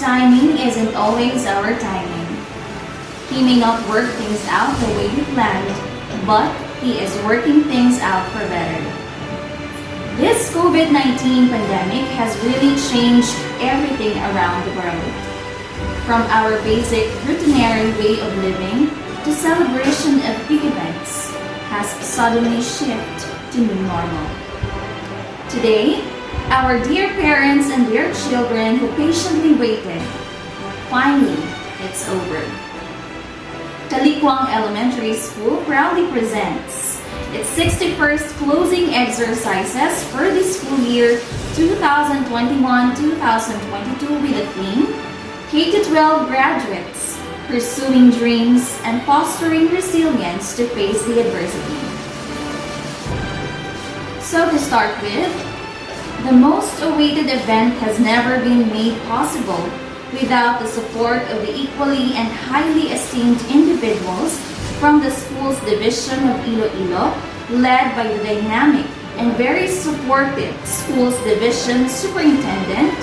timing isn't always our timing. He may not work things out the way we planned, but He is working things out for better. This COVID-19 pandemic has really changed everything around the world. From our basic routinary way of living to celebration of big events has suddenly shifted to new normal. Today, our dear parents and dear children who patiently waited, finally, it's over. Calicuang Elementary School proudly presents its 61st closing exercises for the school year 2021-2022 with the theme K-12 Graduates, Pursuing Dreams and Fostering Resilience to Face the Adversity. So to start with, the most awaited event has never been made possible without the support of the equally and highly esteemed individuals from the school's division of Iloilo, led by the dynamic and very supportive schools division superintendent,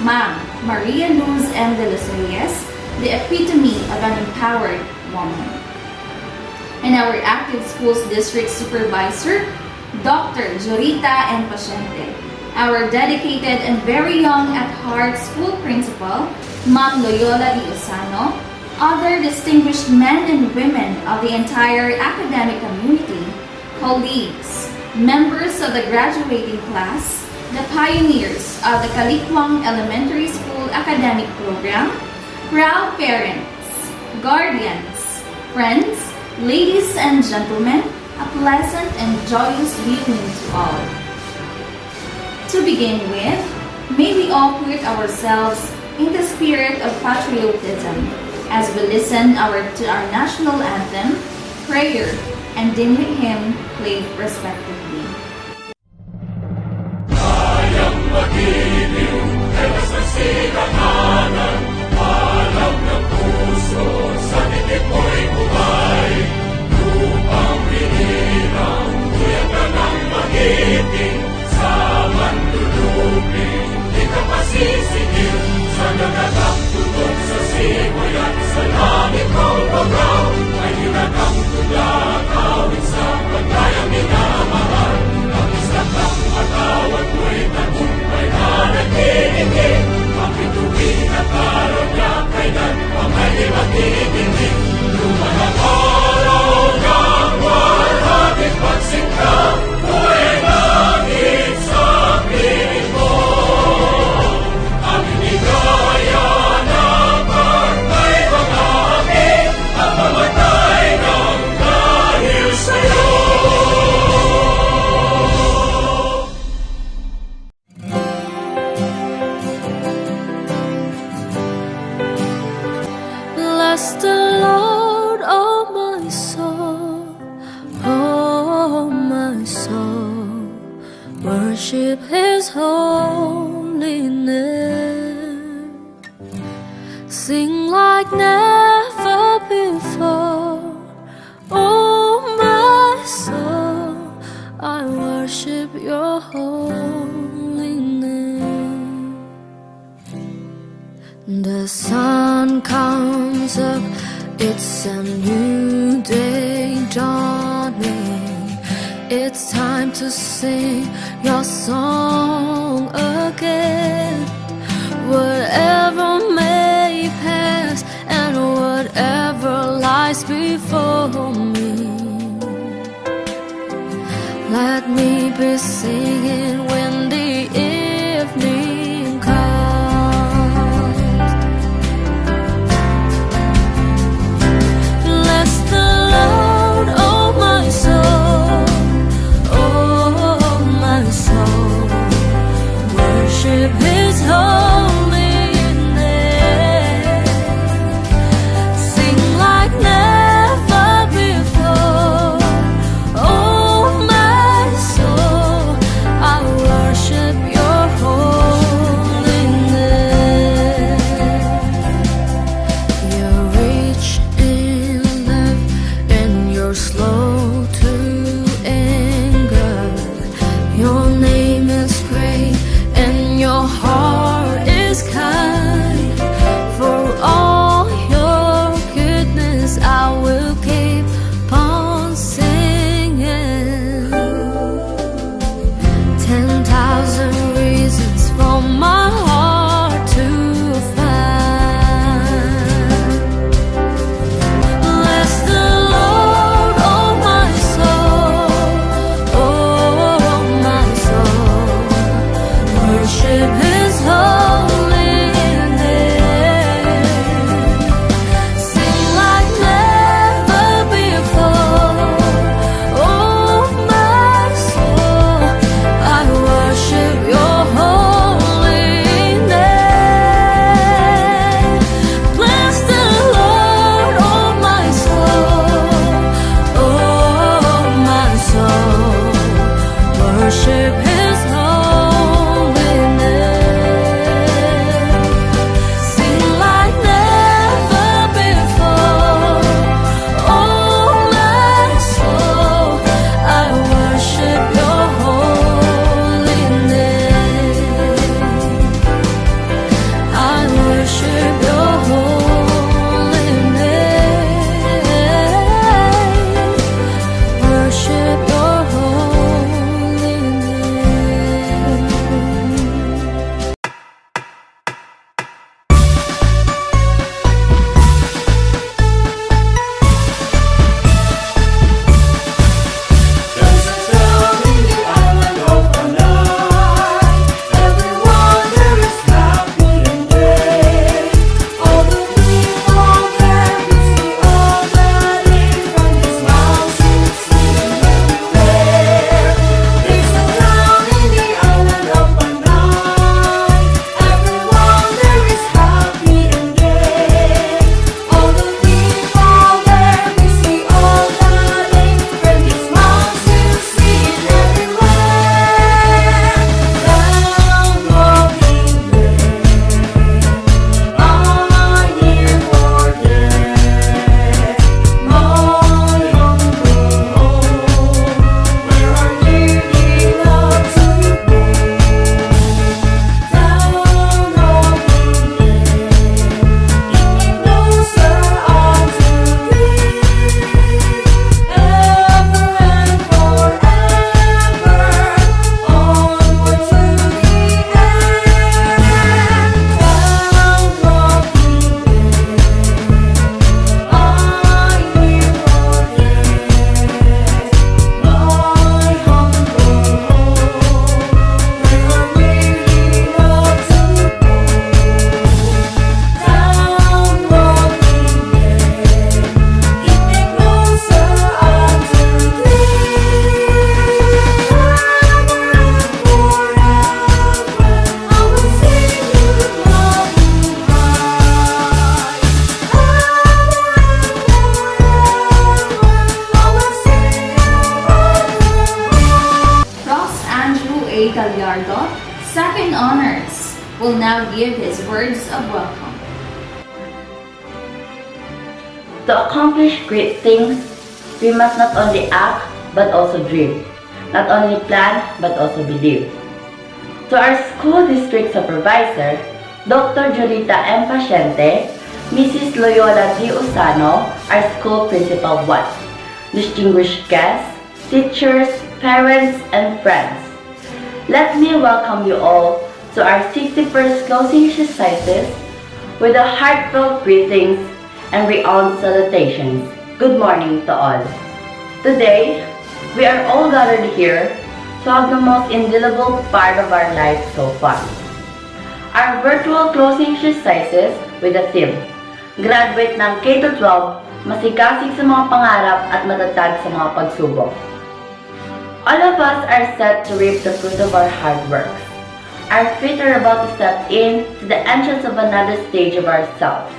Ma'am Maria Luz M. de los Reyes, the epitome of an empowered woman. And our active schools district supervisor, Dr. Jorita M. Paciente, our dedicated and very young at heart school principal, Ma'am Loyola Di Osano, other distinguished men and women of the entire academic community, colleagues, members of the graduating class, the pioneers of the Calicuang Elementary School academic program, proud parents, guardians, friends, ladies and gentlemen, a pleasant and joyous viewing to all. To begin with, may we all put ourselves in the spirit of patriotism as we listen to our national anthem, prayer, and dinner hymn played respectively. Kayang magiliw, ewas ng sikatanan, alam ng puso, sa titik mo'y buhay. Lupang binirang, tuyang ka ng magiting, sa manluluping, di ka pasisigil, sa nagatang tutok sa simoy at sa langit mong pagaw, ay hinatang tula, kawin sa pagkayang minamahal, ang isang ng atawad mo'y tagumpay na nagtitingin, ang bituin at araw niya kailan pang ay magtitingin, lumanang araw ng walhating pagsikta, buhay langit sa piling mo. Ang inigaya na pagkay mga aking, ang mamatay ng dahil sa'yo. Bless the Lord, oh my soul, oh my soul. Worship His holy name. Sing like never before, oh my soul. I worship Your holy name. The sun comes up, it's a new day dawning. It's time to sing Your song again. Whatever may pass and whatever lies before me, let me be singing when the evening comes. Bless the Lord, oh my soul, oh my soul. Worship His holy name. Sing like never before, oh my soul. will now give his words of welcome. To accomplish great things, we must not only act but also dream. Not only plan but also believe. To our school district supervisor, Dr. Julita M. Paciente, Mrs. Loyola D. Usano, our school principal 1, distinguished guests, teachers, parents, and friends. Let me welcome you all to our 61st closing exercises with a heartfelt greetings and renowned salutations. Good morning to all. Today, we are all gathered here to have the most indelible part of our life so far. Our virtual closing exercises with the theme, Graduate ng K-12, Masikasig sa mga pangarap at matatag sa mga pagsubok. All of us are set to reap the fruit of our hard works. Our feet are about to step in to the entrance of another stage of ourselves.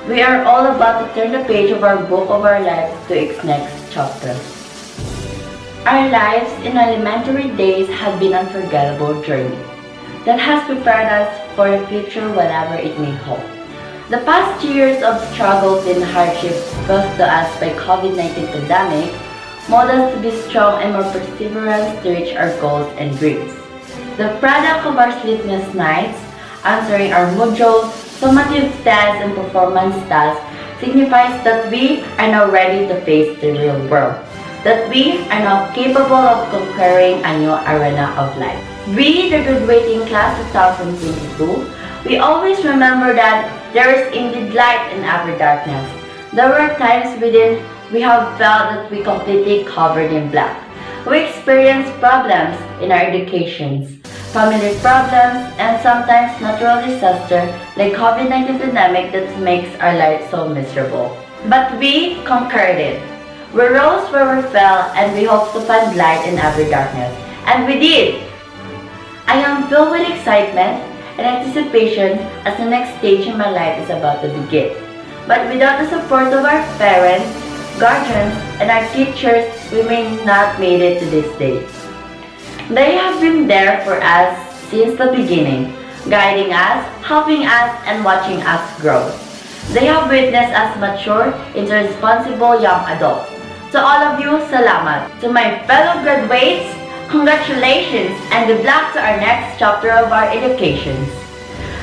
We are all about to turn the page of our book of our lives to its next chapter. Our lives in elementary days have been an unforgettable journey that has prepared us for a future whatever it may hold. The past years of struggles and hardships caused to us by COVID-19 pandemic mold us to be strong and more perseverance to reach our goals and dreams. The product of our sleepless nights, answering our modules, summative tests, and performance tasks signifies that we are now ready to face the real world. That we are now capable of conquering a new arena of life. We, the graduating class 2022, we always remember that there is indeed light in every darkness. There were times within we have felt that we completely covered in black. We experienced problems in our educations, family problems, and sometimes natural disaster like COVID-19 pandemic that makes our lives so miserable. But we conquered it. We rose where we fell, and we hope to find light in every darkness. And we did! I am filled with excitement and anticipation as the next stage in my life is about to begin. But without the support of our parents, guardians, and our teachers, we may not made it to this day. They have been there for us since the beginning, guiding us, helping us, and watching us grow. They have witnessed us mature into responsible young adults. To all of you, salamat. To my fellow graduates, congratulations and good luck to our next chapter of our educations.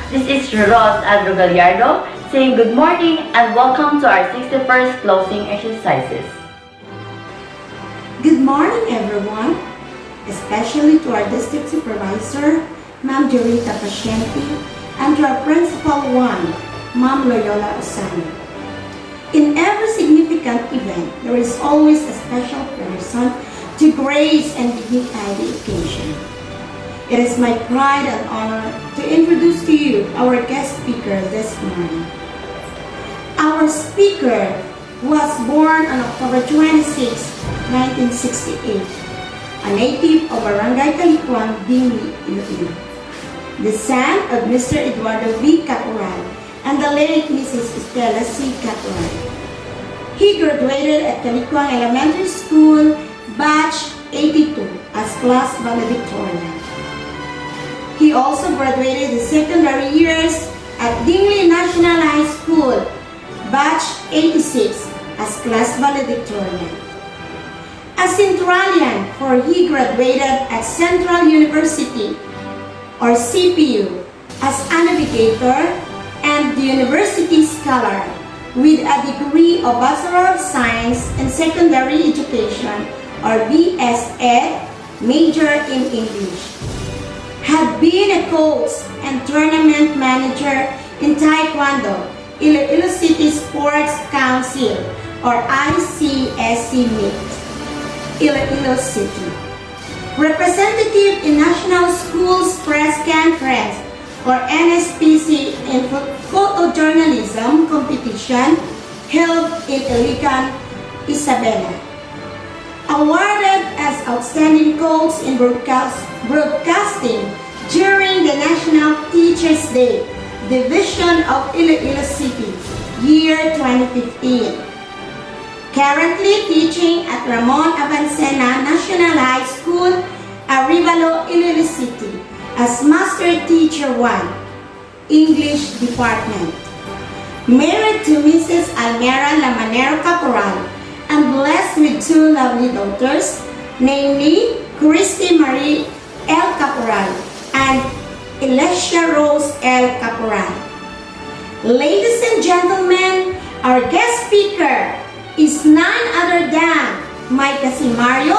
This is Rose Andrew Gallardo saying good morning and welcome to our 61st closing exercises. Good morning, everyone, especially to our district supervisor, Ma'am Julita Paciente, and to our principal 1, Ma'am Loyola Usano. In every significant event, there is always a special person to grace and dignify the occasion. It is my pride and honor to introduce to you our guest speaker this morning. Our speaker was born on October 26, 1968, a native of Barangay Calicuang, Bingi, Iloilo, the son of Mr. Eduardo V. Caporal and the late Mrs. Estela C. Caporal. He graduated at Calicuang Elementary School, Batch 82, as class valedictorian. He also graduated the secondary years at Dingley National High School, Batch 86, as class valedictorian. A Centralian, for he graduated at Central University, or CPU, as a navigator, and the University Scholar, with a degree of Bachelor of Science in Secondary Education, or BS.Ed, major in English. Had been a coach and tournament manager in Taekwondo, Iloilo City Sports Council, or ICSC meet, Iloilo City. Representative in National Schools Press Conference, or NSPC, in photojournalism competition held in Iligan, Isabela. Awarded as Outstanding Coach in Broadcasting during the National Teachers Day, Division of Iloilo City, year 2015. Currently teaching at Ramon Avancena National High School, Arevalo, Iloilo City, as Master Teacher 1, English Department. Married to Mrs. Almera Lamanero Caporal and blessed with two lovely daughters, namely Christy Marie L. Caporal and Elesia Rose L. Caporal. Ladies and gentlemen, our guest speaker is none other than my cousin Mario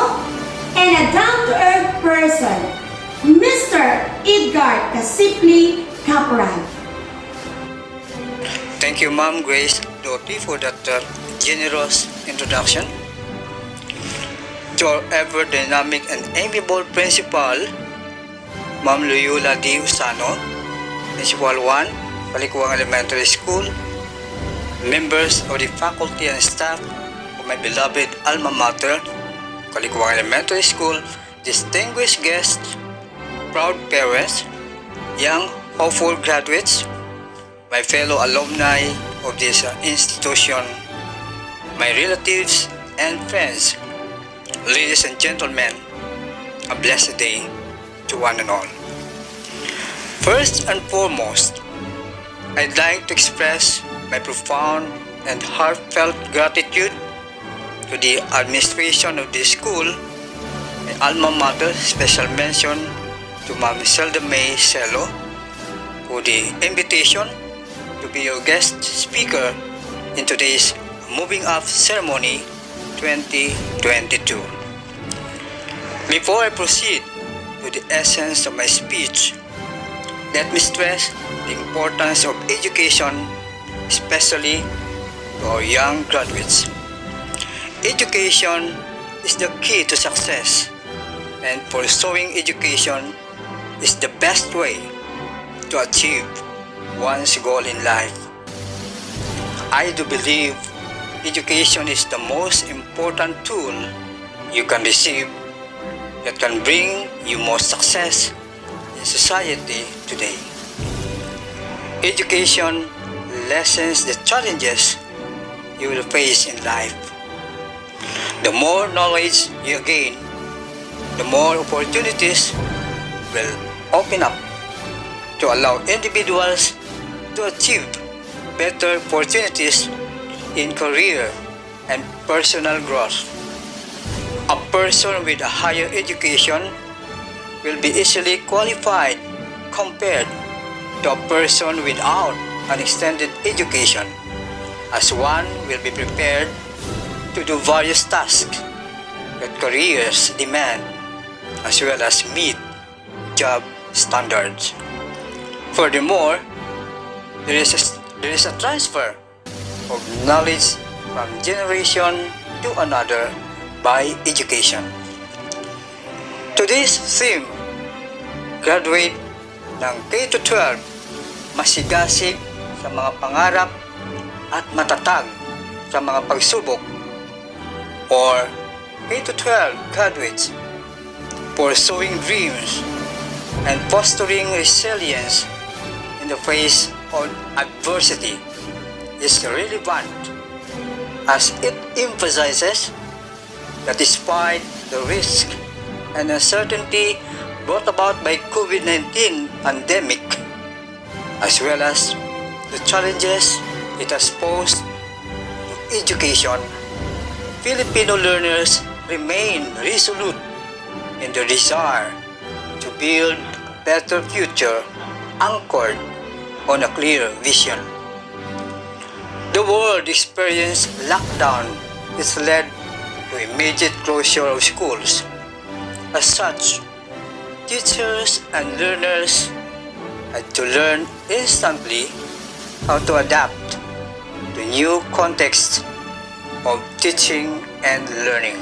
and a down-to-earth person, Mr. Edgar Casipli Caporal. Thank you, Ma'am Grace Doty, for that generous introduction. To our ever-dynamic and amiable principal, Ma'am Loyola D. Usano, Principal 1, Calicuang Elementary School, members of the faculty and staff of my beloved alma mater, Calicuang Elementary School, distinguished guests, proud parents, young hopeful graduates, my fellow alumni of this institution, my relatives and friends, ladies and gentlemen, a blessed day to one and all. First and foremost, I'd like to express my profound and heartfelt gratitude to the administration of this school, my alma mater. Special mention to Ma'am Zelda May Celo for the invitation to be your guest speaker in today's Moving Up Ceremony 2022. Before I proceed to the essence of my speech, let me stress the importance of education, especially to our young graduates. Education is the key to success, and pursuing education is the best way to achieve one's goal in life. I do believe education is the most important tool you can receive that can bring you more success in society today. Education lessens the challenges you will face in life. The more knowledge you gain, the more opportunities will open up to allow individuals to achieve better opportunities in career and personal growth. A person with a higher education will be easily qualified compared to a person without an extended education, as one will be prepared to do various tasks that careers demand, as well as meet job standards. Furthermore, there is a transfer of knowledge from generation to another by education. Today's theme, graduate ng K-12, masigasig sa mga pangarap at matatag sa mga pagsubok, or K-12 graduates pursuing dreams and fostering resilience in the face of adversity, is relevant as it emphasizes that despite the risk and uncertainty brought about by COVID-19 pandemic, as well as the challenges it has posed to education, Filipino learners remain resolute in their desire to build a better future anchored on a clear vision. The world experienced lockdown which led to immediate closure of schools. As such, teachers and learners had to learn instantly how to adapt to new contexts of teaching and learning.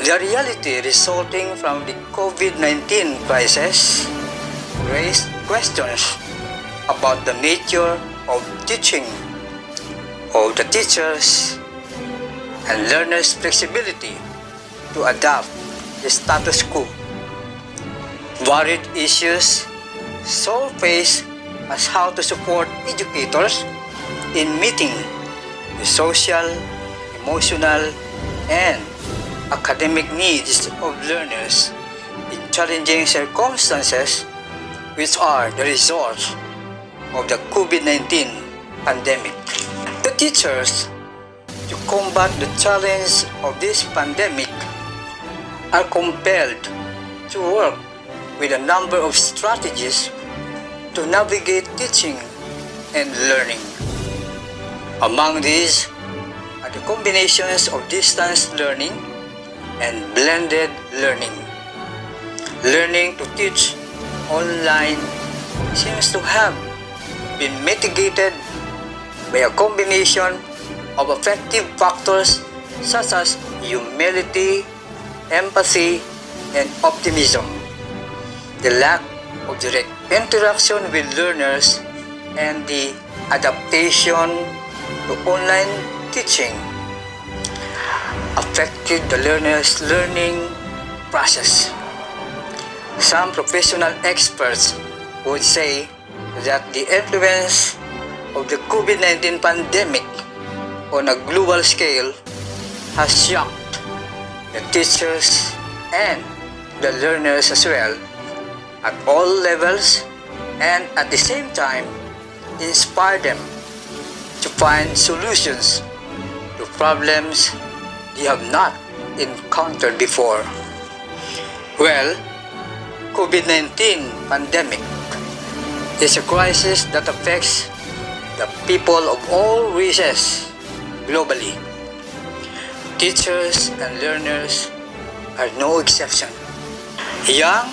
The reality resulting from the COVID-19 crisis raised questions about the nature of teaching, of the teachers and learners' flexibility to adapt the status quo. Varied issues surfaced as how to support educators in meeting the social, emotional, and academic needs of learners in challenging circumstances, which are the result of the COVID-19 pandemic. The teachers, to combat the challenge of this pandemic, are compelled to work with a number of strategies to navigate teaching and learning. Among these are the combinations of distance learning and blended learning. Learning to teach online seems to have been mitigated by a combination of effective factors such as humility, empathy, and optimism. The lack of direct interaction with learners and the adaptation to online teaching affected the learner's learning process. Some professional experts would say that the influence of the COVID-19 pandemic on a global scale has shocked the teachers and the learners as well at all levels, and at the same time inspire them to find solutions to problems they have not encountered before. Well, COVID-19 pandemic is a crisis that affects the people of all races globally. Teachers and learners are no exception. Young,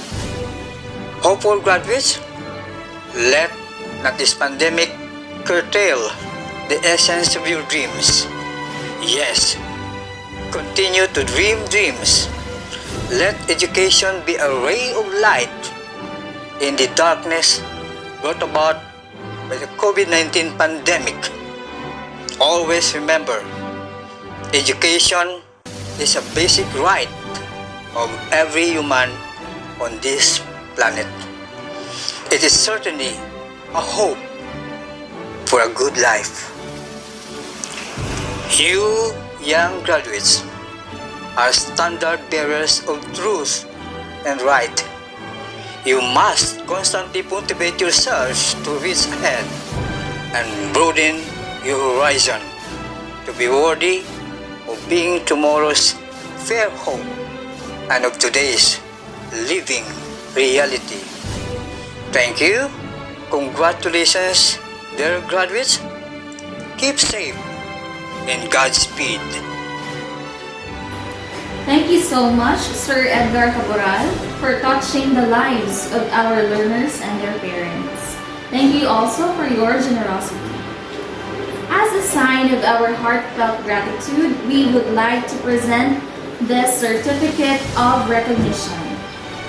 hopeful graduates, let not this pandemic curtail the essence of your dreams. Yes, continue to dream dreams. Let education be a ray of light in the darkness brought about by the COVID-19 pandemic. Always remember, education is a basic right of every human on this planet. It is certainly a hope for a good life. You young graduates are standard bearers of truth and right. You must constantly motivate yourselves to reach ahead and broaden your horizon to be worthy of being tomorrow's fair hope and of today's living reality. Thank you. Congratulations, dear graduates. Keep safe and Godspeed. Thank you so much, Sir Edgar Cabral, for touching the lives of our learners and their parents. Thank you also for your generosity. As a sign of our heartfelt gratitude, we would like to present the Certificate of Recognition.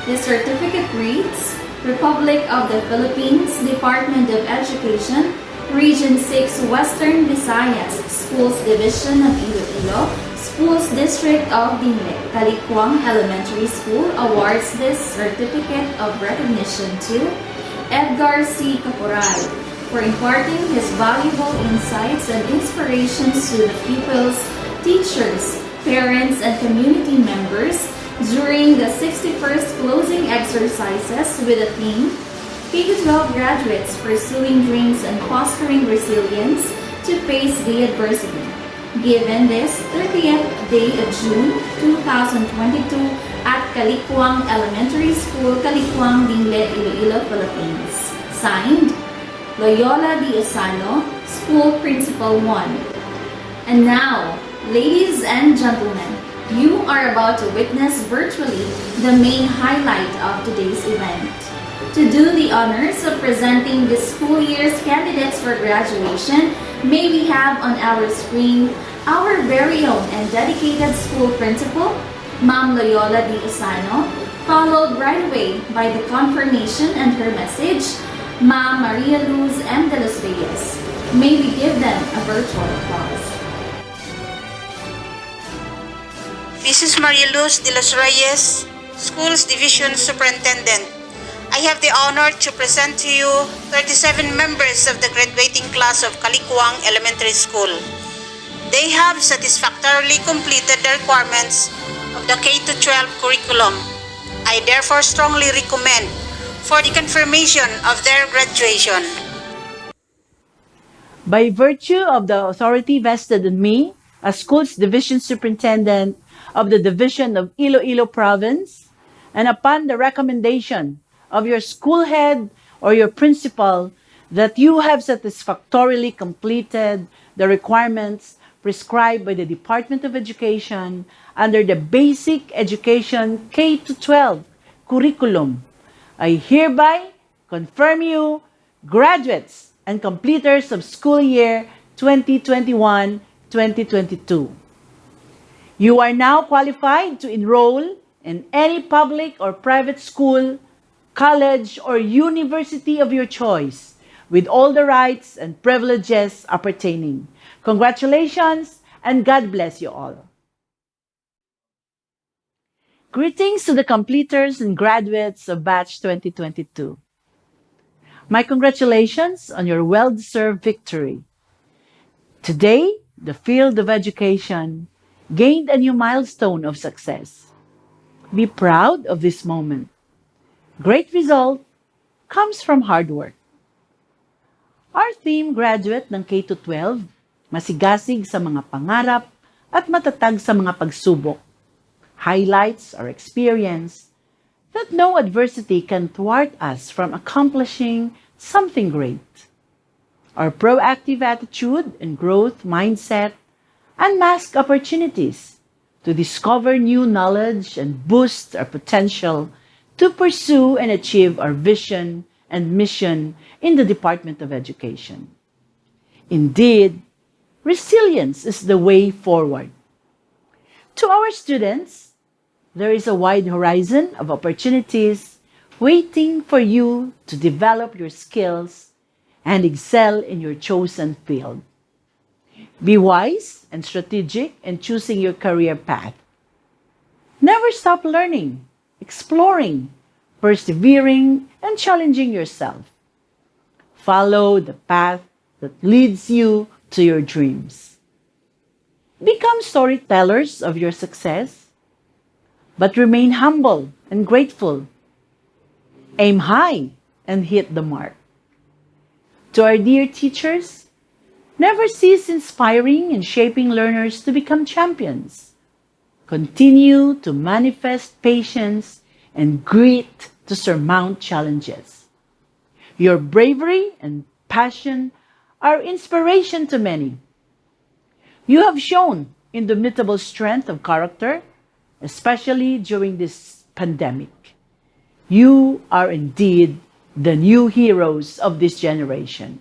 This certificate reads, Republic of the Philippines, Department of Education, Region 6 Western Visayas, Schools Division of Iloilo, Schools District of Dinle, Calicuang Elementary School awards this Certificate of Recognition to Edgar C. Caporal for imparting his valuable insights and inspirations to the pupils, teachers, parents, and community members during the 61st closing exercises with the theme K-12 graduates pursuing dreams and fostering resilience to face the adversity. Given this 30th day of June 2022 at Calicuang Elementary School, Calicuang, Dinle, Iloilo, Philippines. Signed, Loyola D. Osano, School Principal 1. And now, ladies and gentlemen, you are about to witness virtually the main highlight of today's event. To do the honors of presenting this school year's candidates for graduation, may we have on our screen our very own and dedicated school principal, Ma'am Loyola D. Osano, followed right away by the confirmation and her message, Ma'am Maria Luz M. de los Reyes. May we give them a virtual applause. This is Maria Luz de los Reyes, Schools Division Superintendent. I have the honor to present to you 37 members of the graduating class of Calicuang Elementary School. They have satisfactorily completed the requirements of the K-12 curriculum. I therefore strongly recommend for the confirmation of their graduation. By virtue of the authority vested in me as Schools Division Superintendent of the Division of Iloilo Province, and upon the recommendation of your school head or your principal that you have satisfactorily completed the requirements prescribed by the Department of Education under the Basic Education K to 12 curriculum, I hereby confirm you graduates and completers of school year 2021-2022. You are now qualified to enroll in any public or private school, college, or university of your choice with all the rights and privileges appertaining. Congratulations and God bless you all. Greetings to the completers and graduates of Batch 2022. My congratulations on your well-deserved victory. Today, the field of education gained a new milestone of success. Be proud of this moment. Great result comes from hard work. Our theme graduate ng K-12, masigasig sa mga pangarap at matatag sa mga pagsubok, highlights our experience that no adversity can thwart us from accomplishing something great. Our proactive attitude and growth mindset unmask opportunities to discover new knowledge and boost our potential to pursue and achieve our vision and mission in the Department of Education. Indeed, resilience is the way forward. To our students, there is a wide horizon of opportunities waiting for you to develop your skills and excel in your chosen field. Be wise and strategic in choosing your career path. Never stop learning, exploring, persevering, and challenging yourself. Follow the path that leads you to your dreams. Become storytellers of your success, but remain humble and grateful. Aim high and hit the mark. To our dear teachers, never cease inspiring and shaping learners to become champions. Continue to manifest patience and grit to surmount challenges. Your bravery and passion are inspiration to many. You have shown indomitable strength of character, especially during this pandemic. You are indeed the new heroes of this generation.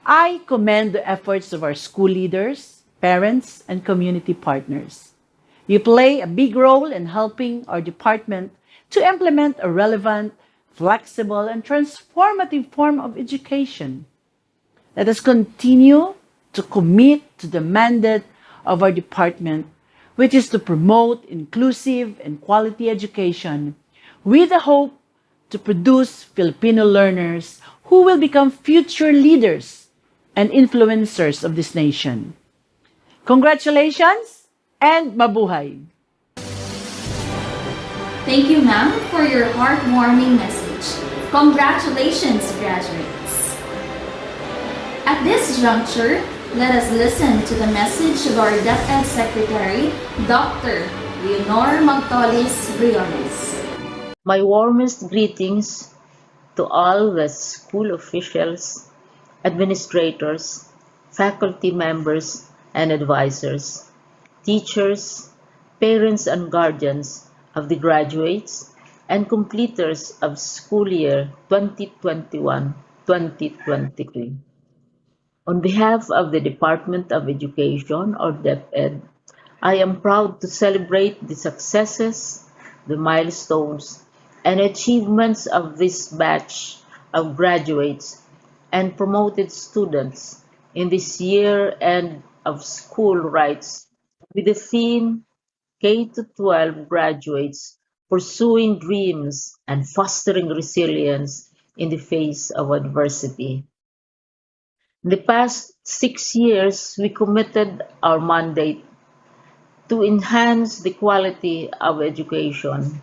I commend the efforts of our school leaders, parents, and community partners. You play a big role in helping our department to implement a relevant, flexible, and transformative form of education. Let us continue to commit to the mandate of our department, which is to promote inclusive and quality education with the hope to produce Filipino learners who will become future leaders and influencers of this nation. Congratulations and mabuhay! Thank you, ma'am, for your heartwarming message. Congratulations, graduates. At this juncture, let us listen to the message of our DepEd Secretary, Dr. Leonor Magtolis Briones. My warmest greetings to all the school officials, administrators, faculty members, and advisors, teachers, parents, and guardians of the graduates and completers of school year 2021-2023. On behalf of the Department of Education, or DepEd, I am proud to celebrate the successes, the milestones, and achievements of this batch of graduates and promoted students in this year end of school rights with the theme K-12 graduates pursuing dreams and fostering resilience in the face of adversity. In the past 6 years, we committed our mandate to enhance the quality of education,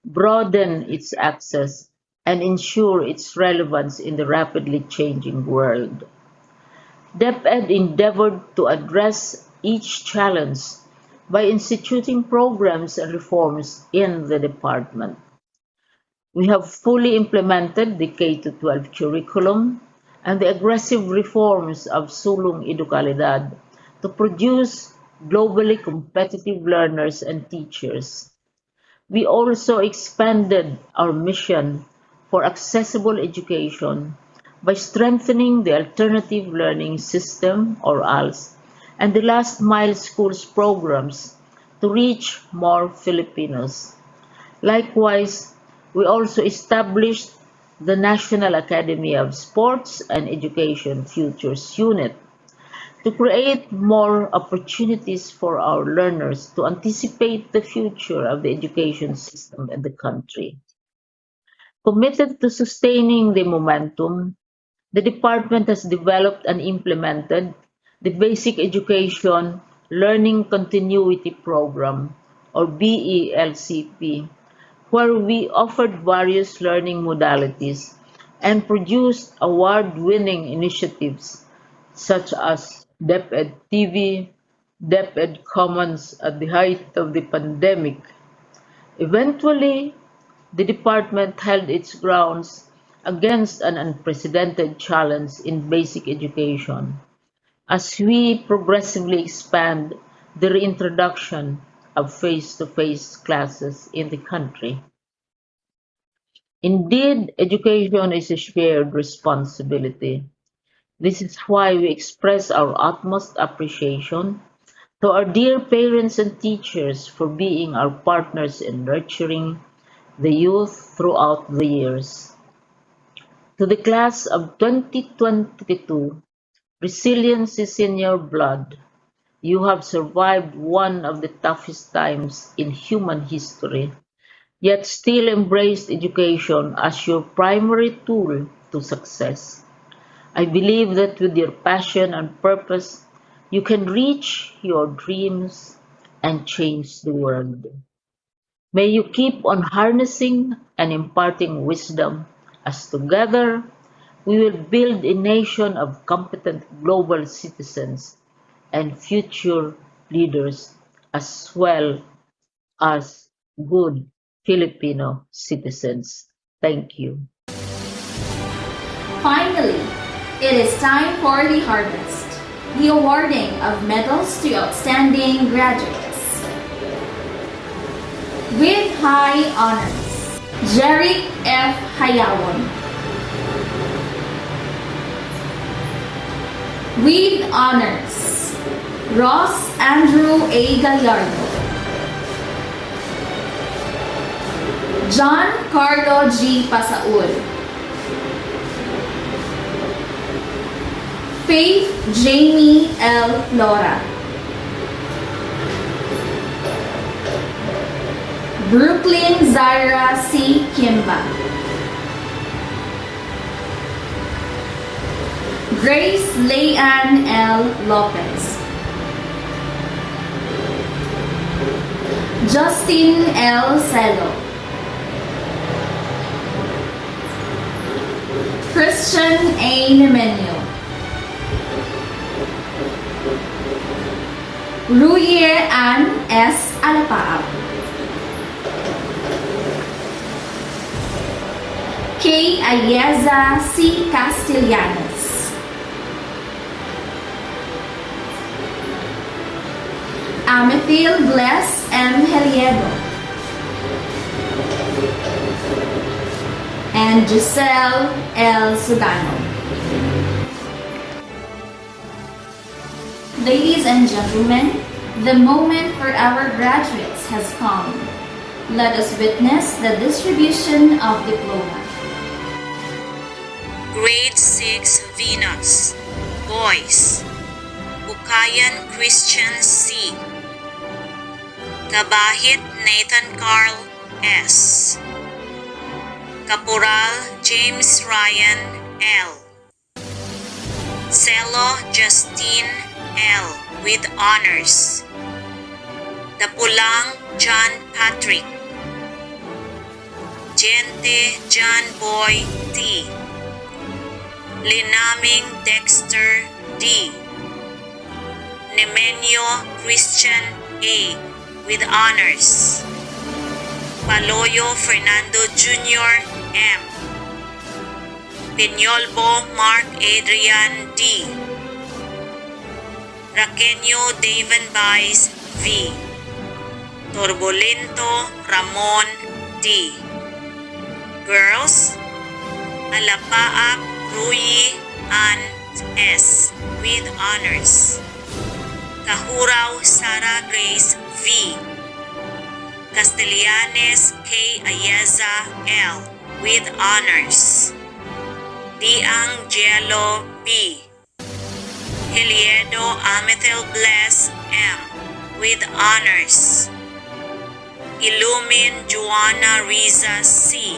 broaden its access, and ensure its relevance in the rapidly changing world. DepEd endeavored to address each challenge by instituting programs and reforms in the department. We have fully implemented the K-12 curriculum and the aggressive reforms of Sulong Educalidad to produce globally competitive learners and teachers. We also expanded our mission for accessible education by strengthening the Alternative Learning System, or ALS, and the Last Mile Schools programs to reach more Filipinos. Likewise, we also established the National Academy of Sports and Education Futures Unit to create more opportunities for our learners to anticipate the future of the education system in the country. Committed to sustaining the momentum, the department has developed and implemented the Basic Education Learning Continuity Program, or BELCP, where we offered various learning modalities and produced award-winning initiatives such as DepEd TV, DepEd Commons at the height of the pandemic. Eventually, the department held its grounds against an unprecedented challenge in basic education as we progressively expand the reintroduction of face-to-face classes in the country. Indeed, education is a shared responsibility. This is why we express our utmost appreciation to our dear parents and teachers for being our partners in nurturing the youth throughout the years. To the class of 2022, resilience is in your blood. You have survived one of the toughest times in human history, yet still embraced education as your primary tool to success. I believe that with your passion and purpose, you can reach your dreams and change the world. May you keep on harnessing and imparting wisdom as together we will build a nation of competent global citizens and future leaders as well as good Filipino citizens. Thank you. Finally, it is time for the harvest, the awarding of medals to outstanding graduates. With high honors, Jeric F. Hayawon. With honors, Ross Andrew A. Gallardo. John Carlo G. Pasaul. Faith Jamie L. Flora. Brooklyn Zaira C. Kimba. Grace Leanne L. Lopez. Justin L. Celo. Christian A. Nemenyo. Ruyer Ann S. Alapaab. Kay Ayeza C. Castellanos. Amethyl Bless M. Heliedo. And Giselle L. Sudano. Ladies and gentlemen, the moment for our graduates has come. Let us witness the distribution of diploma. Grade 6 Venus, Boys, Bukayan Christian C. Kabahit Nathan Carl S. Caporal James Ryan L. Celo Justine L. with honors. Dapulang John Patrick. Gente John Boy T. Linaming Dexter D. Nemenyo Christian A. with honors. Paloyo Fernando Jr. M. Peñolbo Mark Adrian D. Raquenyo Davan Baez V. Torbolento Ramon D. Girls, Alapaap Ruyi Ann S. with honors. Kahuraw Sara Grace V. Castellanes K. Ayeza L. with honors. Diang Gielo B. Hiliedo Amethel Bless M. with honors. Ilumin Juana Riza C.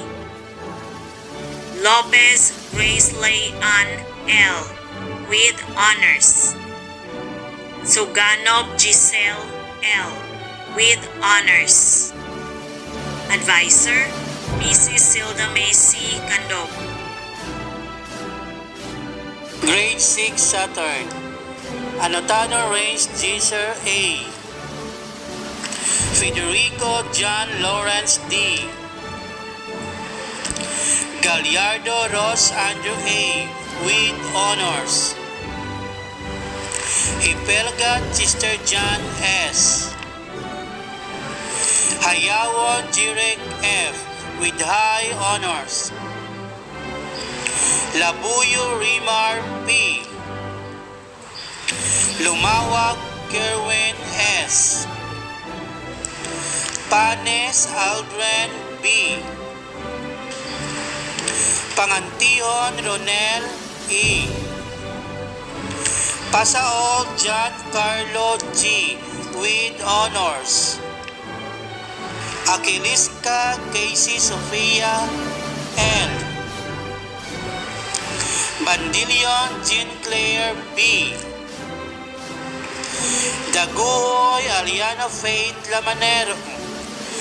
Lopez Graceley Ann L. with honors. Suganov Giselle L. with honors. Advisor, Mrs. Silda May C. Candog. Grade 6 Saturn. Anotado Range Gisher A. Federico John Lawrence D. Gallardo Ross Andrew A. with honors. Hipelga Chester John S. Hayawon Jirek F. with high honors. Labuyo Rimar P. Lumawag Kerwin S. Panes Aldren B. Pangantihon Ronel E. Pasaol John Carlo G. with honors. Aquiliska Casey Sofia L. Bandilion Jean Claire B. Daguhoy Aliana Faith Lamanero.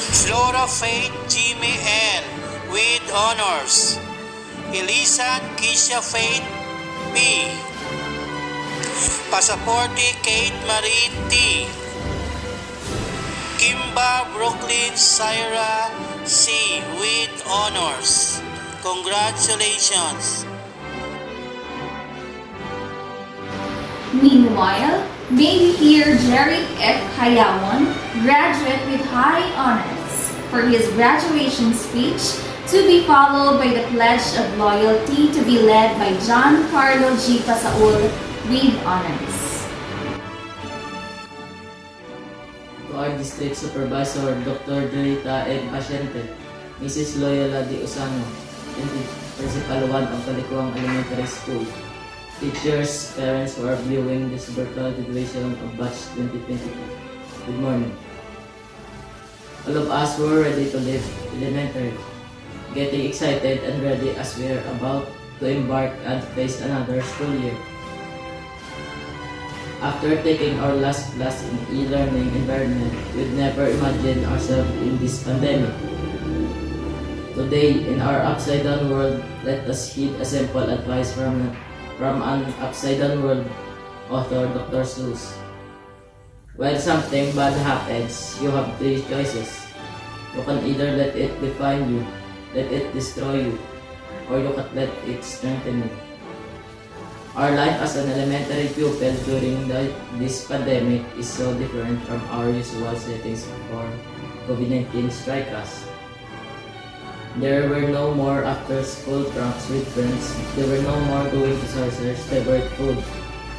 Flora Faith Jimmy L. with honors. Elisan Kisha Faith B. Pasaporte Kate Marie T. Kimba Brooklyn Syra C. with honors. Congratulations! Meanwhile, may we hear Jerry F. Hayawon, graduate with high honors, for his graduation speech, to be followed by the Pledge of Loyalty to be led by John Carlo G. Pasaul with honors. To our District Supervisor, Dr. Dorita Ed Paciente, Mrs. Loyola D. Usano, and the Principal 1 of Calicuang Elementary School, teachers, parents who are viewing this virtual graduation of Batch 2022. Good morning. All of us were ready to leave elementary, getting excited and ready as we are about to embark and face another school year. After taking our last class in e-learning environment, we'd never imagined ourselves in this pandemic. Today, in our upside-down world, let us heed a simple advice from an upside-down world author, Dr. Seuss. When something bad happens, you have three choices. You can either let it define you, let it destroy you, or you can let it strengthen you. Our life as an elementary pupil during this pandemic is so different from our usual settings before COVID-19 struck us. There were no more after-school pranks with friends. There were no more going to Sorcerer's favorite food.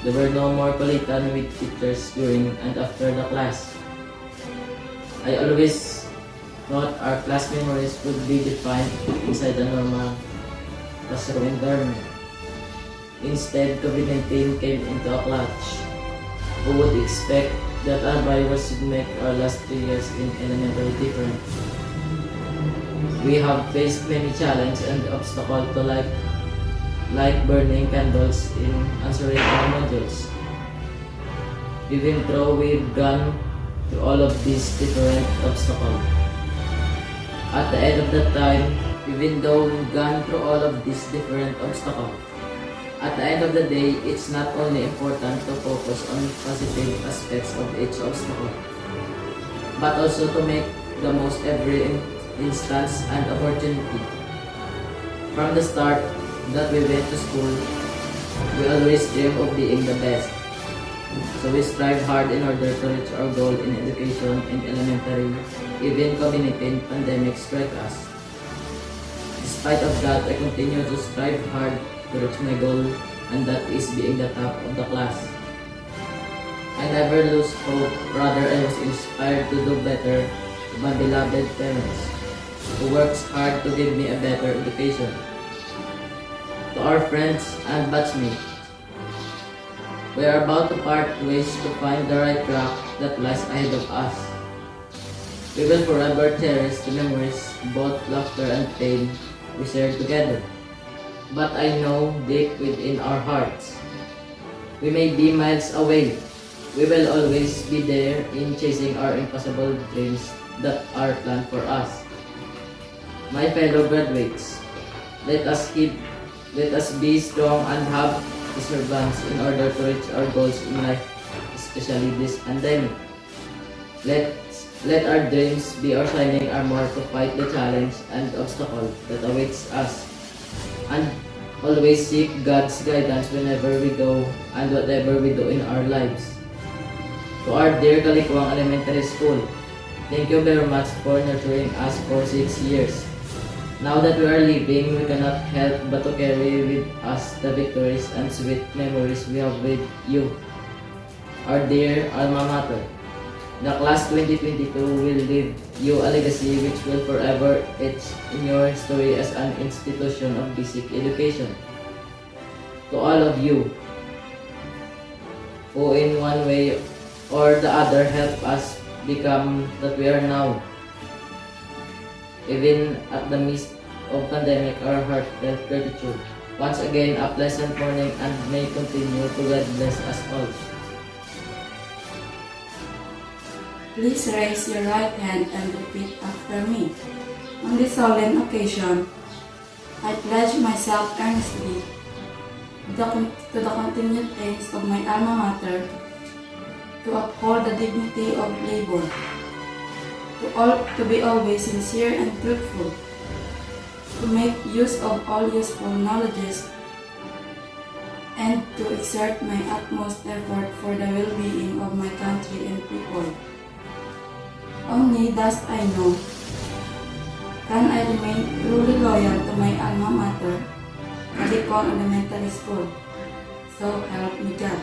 There were no more kulitan with teachers during and after the class. I always thought our class memories would be defined inside a normal classroom environment. Instead, COVID-19 came into a clutch. Who would expect that our virus would make our last 3 years in elementary different? We have faced many challenges and obstacles to like burning candles in answering our modules. Even though we've gone through all of these different obstacles. At the end of the time, even though we've gone through all of these different obstacles, At the end of the day, it's not only important to focus on positive aspects of each obstacle, but also to make the most every instance and opportunity. From the start that we went to school, we always dream of being the best. So we strive hard in order to reach our goal in education in elementary, even community pandemic struck us. Despite of that, I continue to strive hard to reach my goal, and that is being the top of the class. I never lose hope, rather I was inspired to do better to my beloved parents, who works hard to give me a better education. To our friends and batchmates, we are about to part ways to find the right track that lies ahead of us. We will forever cherish the memories, both laughter and pain, we shared together. But I know deep within our hearts, we may be miles away. We will always be there in chasing our impossible dreams that are planned for us. My fellow graduates, let us be strong and have perseverance in order to reach our goals in life, especially this pandemic. Let our dreams be our shining armor to fight the challenge and obstacle that awaits us. And always seek God's guidance whenever we go and whatever we do in our lives. To our dear Calicuang Elementary School, thank you very much for nurturing us for 6 years. Now that we are leaving, we cannot help but to carry with us the victories and sweet memories we have with you, our dear alma mater. The class 2022 will leave you a legacy which will forever etch in your history as an institution of basic education. To all of you, who in one way or the other help us become that we are now, even at the midst of pandemic, our heartfelt gratitude. Once again, a pleasant morning and may continue to God bless us all. Please raise your right hand and repeat after me. On this solemn occasion, I pledge myself earnestly to the continued aims of my alma mater, to uphold the dignity of labor, to be always sincere and truthful, to make use of all useful knowledges, and to exert my utmost effort for the well-being of my country and people. Only thus I know can I remain truly loyal to my alma mater, Calicuang Elementary School. So help me God.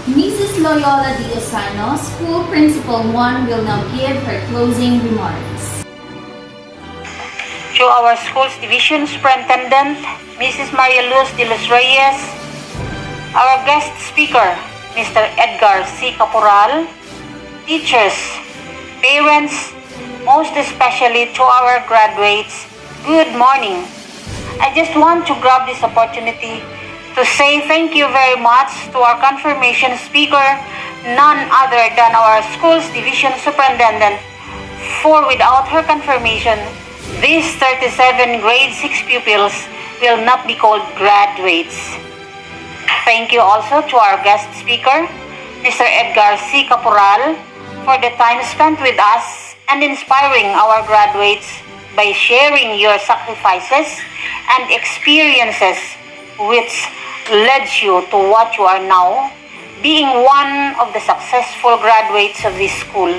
Mrs. Loyola D. Osano, School Principal 1, will now give her closing remarks. To our school's division superintendent, Mrs. Maria Luz de los Reyes, our guest speaker, Mr. Edgar C. Caporal, teachers, parents, most especially to our graduates, good morning. I just want to grab this opportunity to say thank you very much to our confirmation speaker, none other than our school's division superintendent, for without her confirmation, these 37 grade 6 pupils will not be called graduates. Thank you also to our guest speaker, Mr. Edgar C. Caporal, for the time spent with us and inspiring our graduates by sharing your sacrifices and experiences which led you to what you are now, being one of the successful graduates of this school.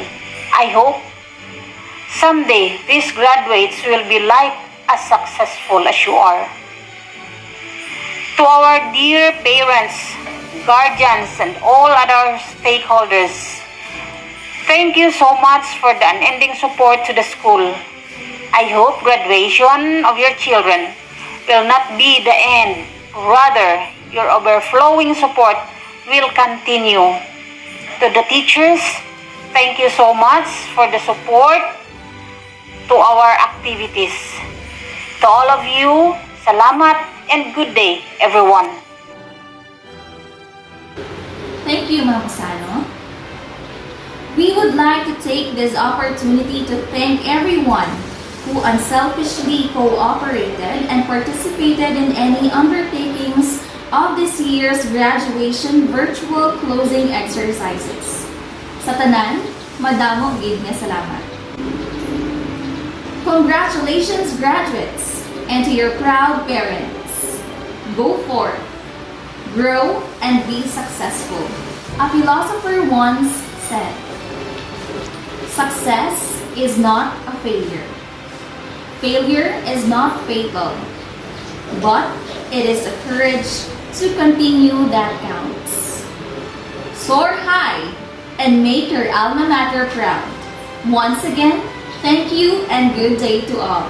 I hope someday these graduates will be like as successful as you are. To our dear parents, guardians, and all other stakeholders, thank you so much for the unending support to the school. I hope graduation of your children will not be the end. Rather, your overflowing support will continue. To the teachers, thank you so much for the support to our activities. To all of you, salamat and good day, everyone. Thank you, Ma'am Osano. We would like to take this opportunity to thank everyone who unselfishly cooperated and participated in any undertakings of this year's graduation virtual closing exercises. Sa tanan, madamo gid nga salamat. Congratulations, graduates, and to your proud parents. Go forth, grow, and be successful. A philosopher once said, "Success is not a failure. Failure is not fatal, but it is the courage to continue that counts." Soar high and make your alma mater proud. Once again, thank you and good day to all.